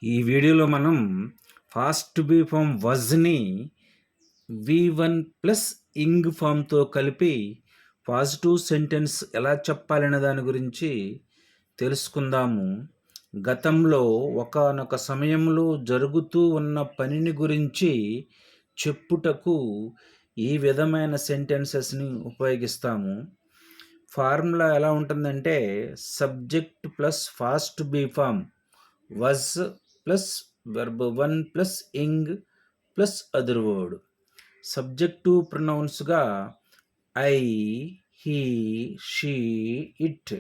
ఈ వీడియోలో మనం ఫాస్ట్ బీ ఫామ్ వజ్ని V1 ప్లస్ ఇంగ్ ఫామ్తో కలిపి పాజిటివ్ సెంటెన్స్ ఎలా చెప్పాలనే దాని గురించి తెలుసుకుందాము. గతంలో ఒకానొక సమయంలో జరుగుతూ ఉన్న పనిని గురించి చెప్పుటకు ఈ విధమైన సెంటెన్సెస్ని ఉపయోగిస్తాము. ఫార్ములా ఎలా ఉంటుందంటే subject plus past be form was plus verb 1 plus ing plus other word. Subjective ప్రొనౌన్స్గా I, he, she, it.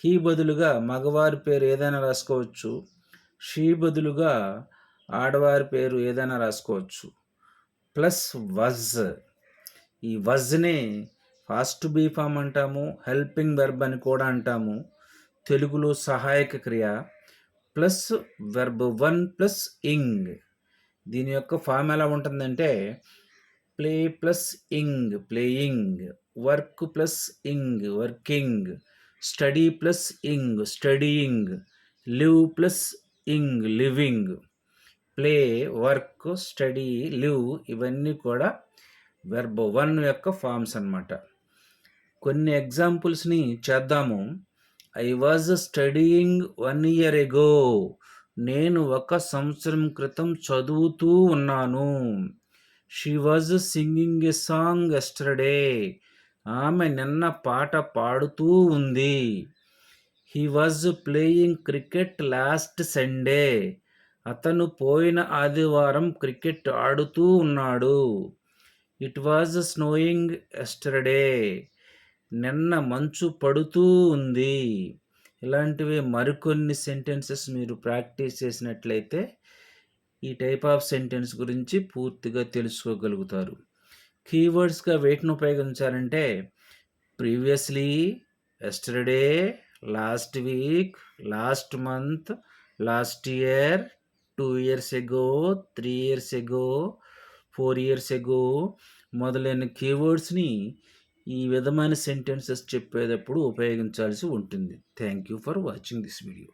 He బదులుగా మగవారి పేరు ఏదైనా రాసుకోవచ్చు. షీ బదులుగా ఆడవారి పేరు ఏదైనా రాసుకోవచ్చు. Plus was. ఈ వజ్ని ఫాస్ట్ బీ ఫామ్ అంటాము, హెల్పింగ్ వెర్బ్ అని కూడా అంటాము, తెలుగులో సహాయక క్రియ. ప్లస్ వెర్బ్ 1 ప్లస్ ఇంగ్. దీని యొక్క ఫామ్ ఎలా ఉంటుందంటే play plus ing playing, work plus ing working, study plus ing studying, live plus ing living. Play, work, study, live ఇవన్నీ కూడా వెర్బ్ 1 యొక్క ఫామ్స్ అన్నమాట. కొన్ని ఎగ్జాంపుల్స్ని చేద్దాము. I was studying 1 year ago. నేను 1 సంవత్సరం క్రితం చదువుతూ ఉన్నాను. She was singing a song yesterday. ఆమె నిన్న పాట పాడుతూ ఉంది. He was playing cricket last Sunday. అతను పోయిన ఆదివారం క్రికెట్ ఆడుతూ ఉన్నాడు. It was snowing yesterday. నిన్న మంచు పడుతూ ఉంది. ఇలాంటివి మరికొన్ని సెంటెన్సెస్ మీరు ప్రాక్టీస్ చేసినట్లయితే ఈ టైప్ ఆఫ్ సెంటెన్స్ గురించి పూర్తిగా తెలుసుకోగలుగుతారు. కీవర్డ్స్గా వేటిని ఉపయోగించాలంటే previously, yesterday, last week, last month, last year, 2 years ago, 3 years ago, 4 years ago మొదలైన కీవర్డ్స్ని ఈ విధమైన సెంటెన్సెస్ చెప్పేటప్పుడు ఉపయోగించాల్సి ఉంటుంది. Thank you for watching this video.